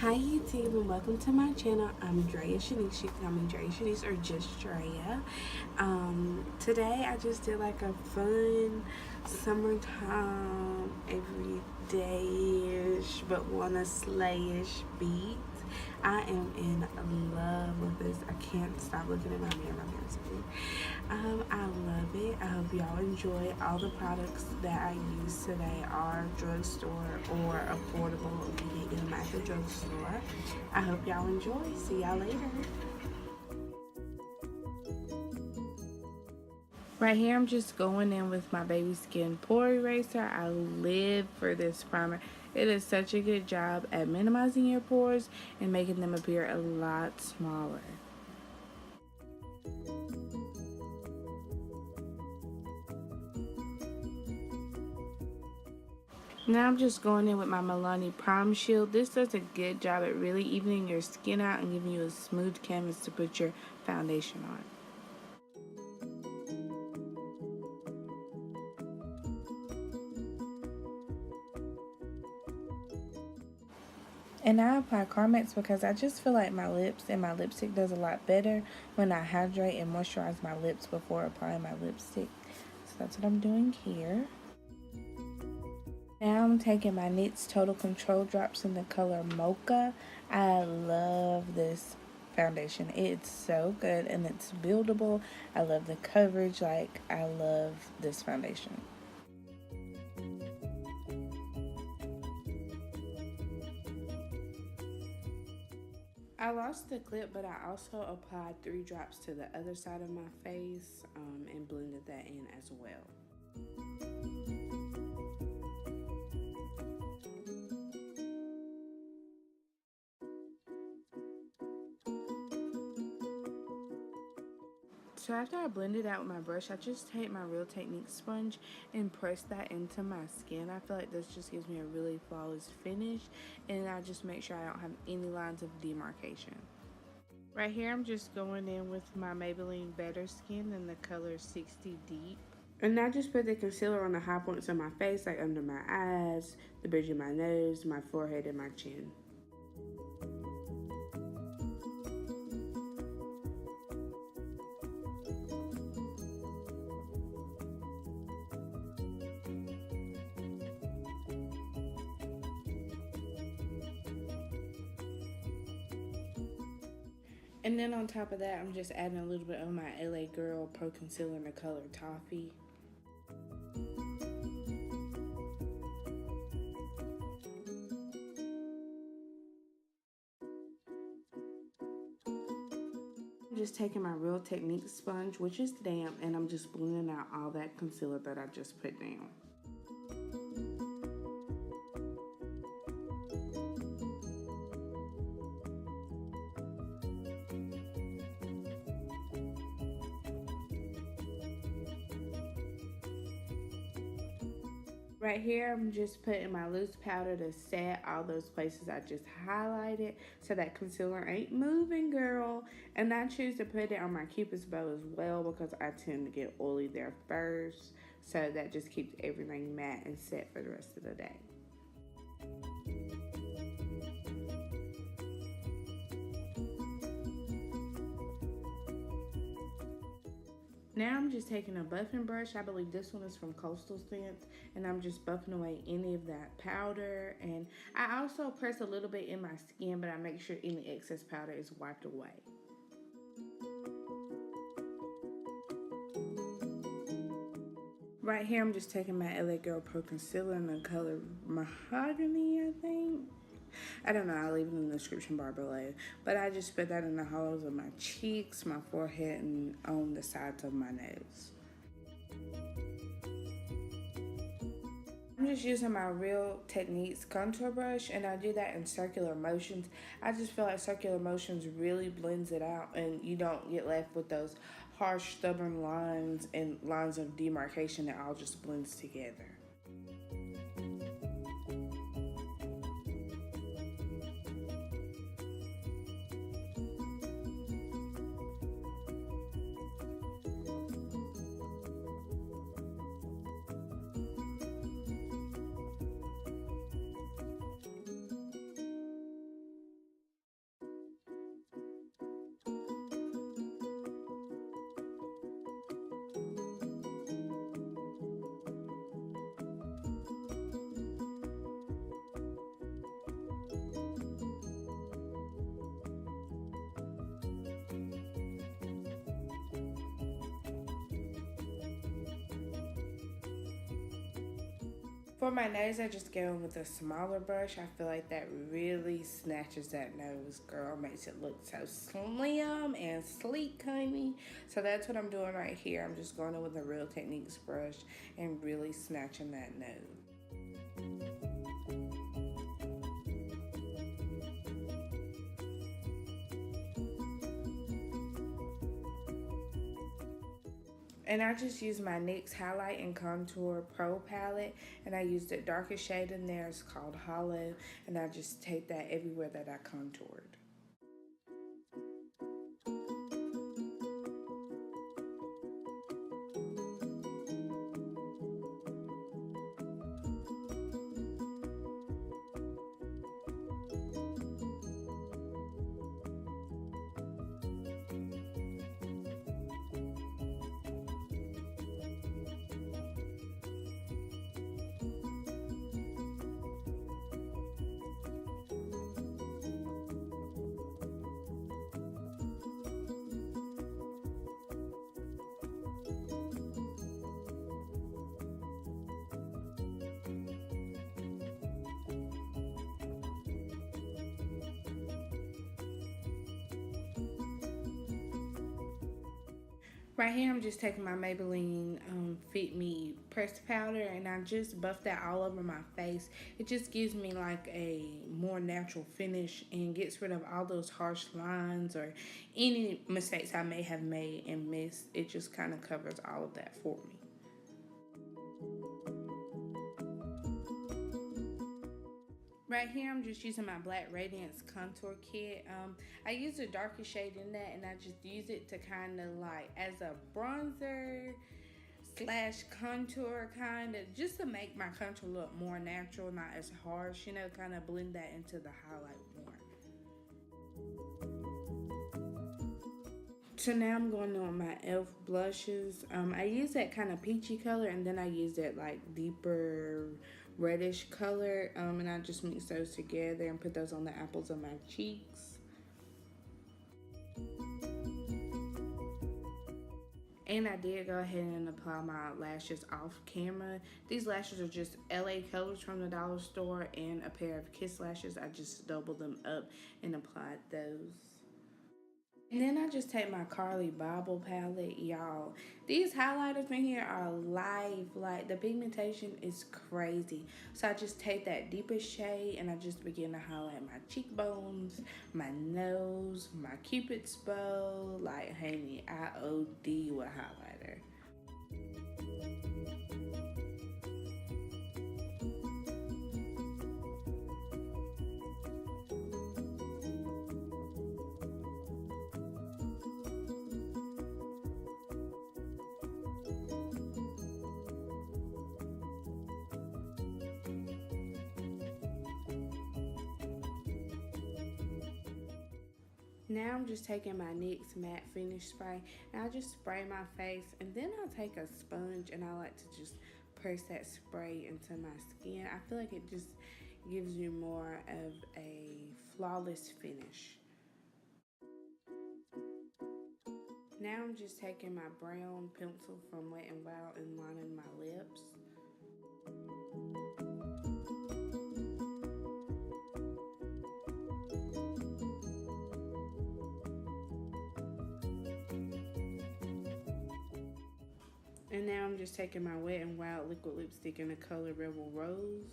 Hi YouTube and welcome to my channel. I'm Drea Shanice. You can call me Drea Shanice or just Drea. Today I just did like a fun summertime everyday-ish but wanna slay-ish beat. I am in love with this. I can't stop looking at my mirror. My mirror's pretty. I love it. I hope y'all enjoy. All the products that I use today are drugstore or affordable. You can get them at the drugstore. I hope y'all enjoy. See y'all later. Right here, I'm just going in with my Baby Skin Pore Eraser. I live for this primer. It does such a good job at minimizing your pores and making them appear a lot smaller. Now I'm just going in with my Milani Prime Shield. This does a good job at really evening your skin out and giving you a smooth canvas to put your foundation on. And I apply Carmex because I just feel like my lips and my lipstick does a lot better when I hydrate and moisturize my lips before applying my lipstick. So that's what I'm doing here. Now I'm taking my NYX Total Control drops in the color Mocha. I love this foundation. It's so good and it's buildable. I love the coverage. Like, I love this foundation. I lost the clip, but I also applied 3 drops to the other side of my face and blended that in as well. So after I blend it out with my brush, I just take my Real Technique sponge and press that into my skin. I feel like this just gives me a really flawless finish, and I just make sure I don't have any lines of demarcation. Right here, I'm just going in with my Maybelline Better Skin in the color 60 Deep. And I just put the concealer on the high points of my face, like under my eyes, the bridge of my nose, my forehead, and my chin. And then on top of that, I'm just adding a little bit of my LA Girl Pro Concealer in the color Toffee. I'm just taking my Real Technique sponge, which is damp, and I'm just blending out all that concealer that I just put down. Right here, I'm just putting my loose powder to set all those places I just highlighted so that concealer ain't moving, girl. And I choose to put it on my Cupid's bow as well because I tend to get oily there first. So that just keeps everything matte and set for the rest of the day. Now I'm just taking a buffing brush. I believe this one is from Coastal Scents, and I'm just buffing away any of that powder. And I also press a little bit in my skin, but I make sure any excess powder is wiped away. Right here, I'm just taking my LA Girl Pro Concealer in the color Mahogany, I think. I don't know, I'll leave it in the description bar below. But I just put that in the hollows of my cheeks, my forehead, and on the sides of my nose. I'm just using my Real Techniques contour brush, and I do that in circular motions. I just feel like circular motions really blends it out, and you don't get left with those harsh, stubborn lines and lines of demarcation that all just blends together. For my nose, I just go in with a smaller brush. I feel like that really snatches that nose, girl. Makes it look so slim and sleek, honey. So that's what I'm doing right here. I'm just going in with a Real Techniques brush and really snatching that nose. And I just use my NYX Highlight and Contour Pro palette, and I use the darkest shade in there. It's called Hollow, and I just take that everywhere that I contoured. Right here, I'm just taking my Maybelline Fit Me pressed powder, and I just buff that all over my face. It just gives me like a more natural finish and gets rid of all those harsh lines or any mistakes I may have made and missed. It just kind of covers all of that for me. Right here, I'm just using my Black Radiance Contour Kit. I use the darkest shade in that, and I just use it to kind of like as a bronzer slash contour, kind of just to make my contour look more natural, not as harsh, you know, kind of blend that into the highlight more. So now I'm going on my e.l.f. blushes. I use that kind of peachy color, and then I use that like deeper reddish color, and I just mix those together and put those on the apples of my cheeks. And I did go ahead and apply my lashes off camera. These lashes are just LA Colors from the dollar store, and a pair of Kiss lashes. I just doubled them up and applied those. And then I just take my Carli bybel palette, y'all. These highlighters in here are live. Like, the pigmentation is crazy. So I just take that deepest shade and I just begin to highlight my cheekbones, my nose, my cupid's bow. Like, honey, I OD with highlighter. Now I'm just taking my NYX matte finish spray, and I'll just spray my face, and then I'll take a sponge and I like to just press that spray into my skin. I feel like it just gives you more of a flawless finish. Now I'm just taking my brown pencil from Wet n Wild and lining my lips. And now I'm just taking my Wet n Wild liquid lipstick in the color Rebel Rose.